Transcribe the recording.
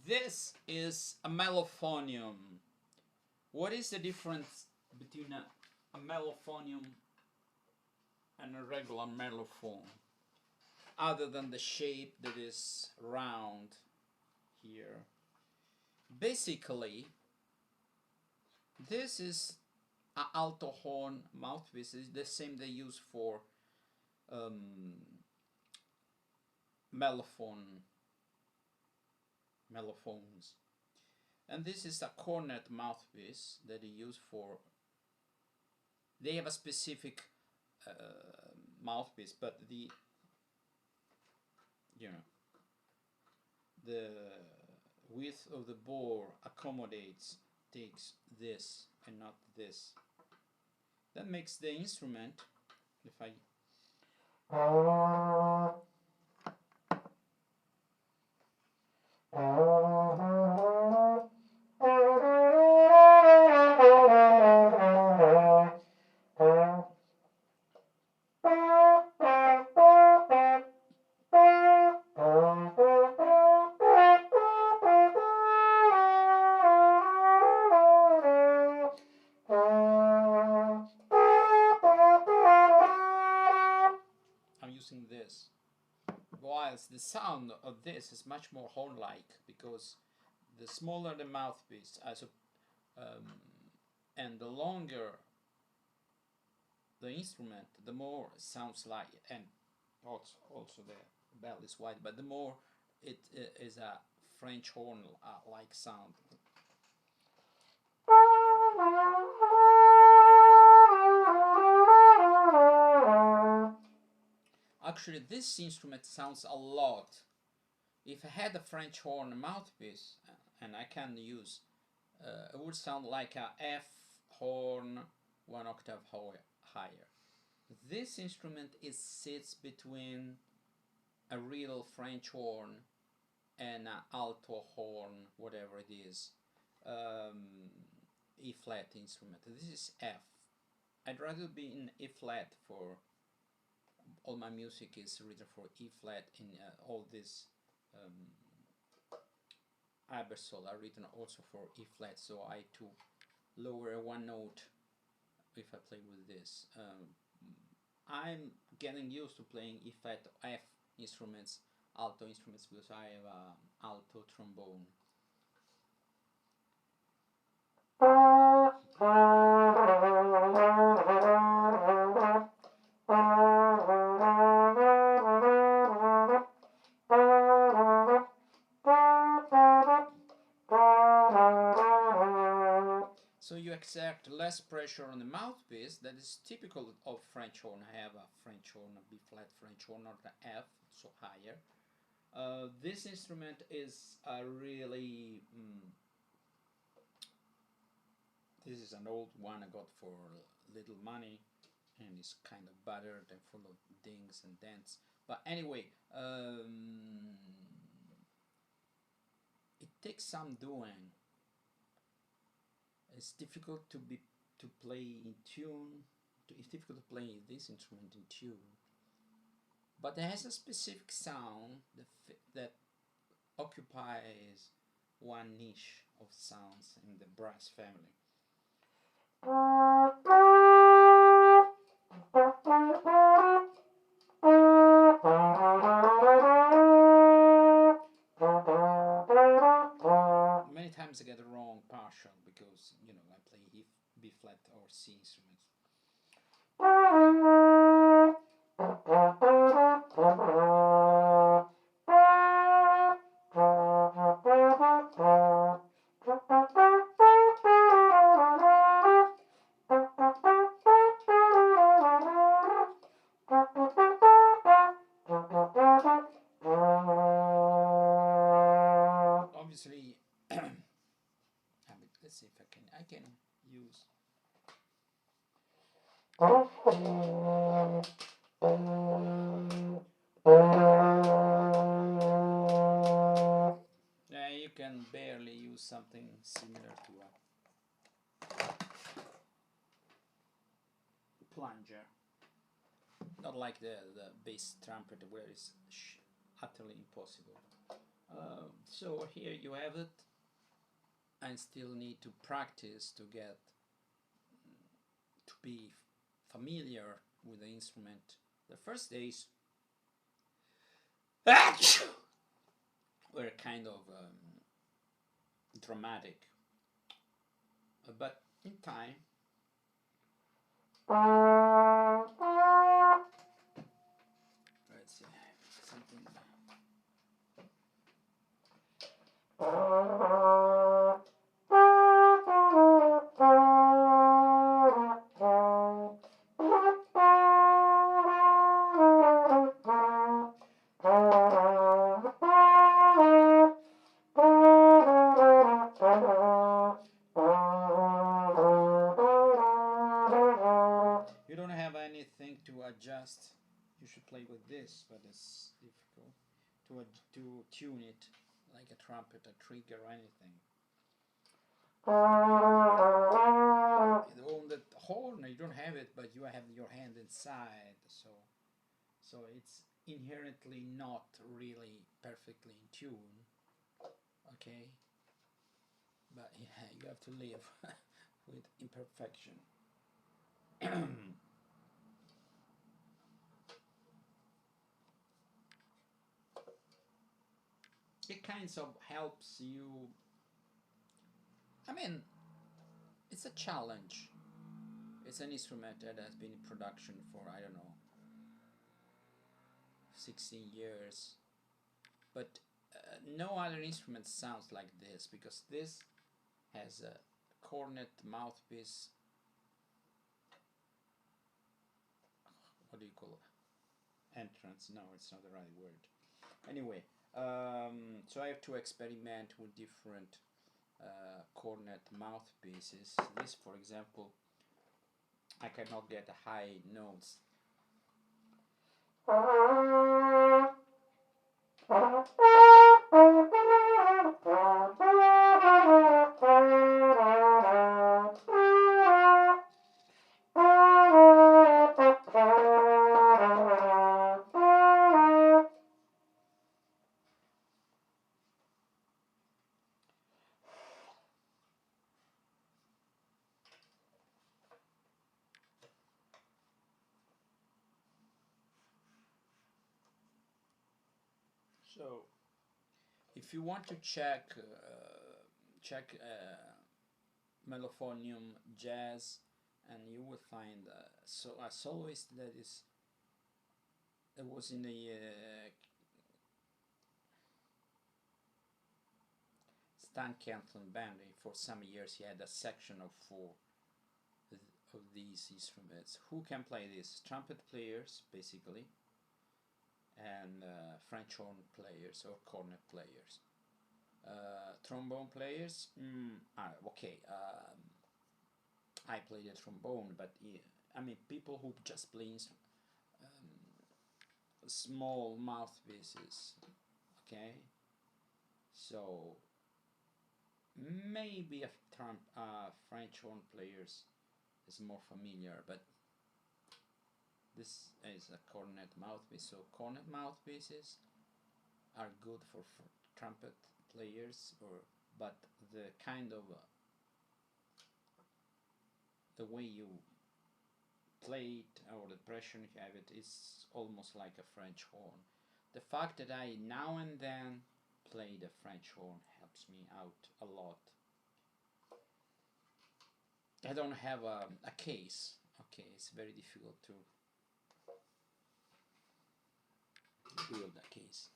this is a mellophonium. What is the difference between a mellophonium and a regular mellophone, other than the shape that is round here? Basically, this is an alto horn mouthpiece. It's the same they use for mellophones. And this is a cornet mouthpiece that they use for, they have a specific mouthpiece, but the width of the bore takes this and not this. That makes the instrument, if I using this, whilst the sound of this is much more horn-like, because the smaller the mouthpiece and the longer the instrument, the more it sounds like, and also the bell is wide, but the more it is a French horn like sound. Actually, this instrument sounds a lot. If I had a French horn mouthpiece, and I can use, it would sound like a F horn 1 octave higher. This instrument sits between a real French horn and an alto horn, whatever it is, E flat instrument. This is F. I'd rather be in E flat for all my music is written for E flat, in all this Ibersol are written also for E flat, so I to lower one note if I play with this. I'm getting used to playing E flat F instruments, alto instruments, because I have alto trombone. So you exert less pressure on the mouthpiece. That is typical of French horn. I have a French horn, a B flat French horn, or the F, so higher. This instrument is a really this is an old one I got for little money, and it's kind of battered and full of dings and dents. But anyway, it takes some doing. It's difficult to play in tune. It's difficult to play this instrument in tune, but it has a specific sound that occupies one niche of sounds in the brass family. Many times I get the wrong partial because, you know, I play B flat or C instruments. Obviously, let's see if I can use. Yeah, you can barely use something similar to a plunger. Not like the bass trumpet, where it's utterly impossible. So here you have it. I still need to practice to be familiar with the instrument. The first days were kind of dramatic, but in time. Let's see, something. You don't have anything to adjust. You should play with this, but it's difficult to tune it like a trumpet, a trigger, or anything. On the horn, you don't have it, but you have your hand inside, so it's inherently not really perfectly in tune. Okay, but yeah, you have to live with imperfection. It kind of helps you. I mean, it's a challenge. It's an instrument that has been in production for, I don't know, 16 years. But no other instrument sounds like this, because this has a cornet mouthpiece. What do you call it? Entrance? No, it's not the right word. Anyway, so I have to experiment with different cornet mouthpieces. This, for example, I cannot get high notes. So, if you want to check Mellophonium jazz, and you will find a soloist that was in the Stan Kenton band. For some years he had a section of 4 of these instruments. Who can play this? Trumpet players, basically, and French horn players or cornet players. Trombone players, okay, I play the trombone, but I mean, people who just play small mouthpieces, okay? So maybe a French horn players is more familiar, but this is a cornet mouthpiece. So cornet mouthpieces are good for trumpet players, but the kind of the way you play it, or the pressure you have it, is almost like a French horn. The fact that I now and then play the French horn helps me out a lot. I don't have a case. Okay, it's very difficult to build a case.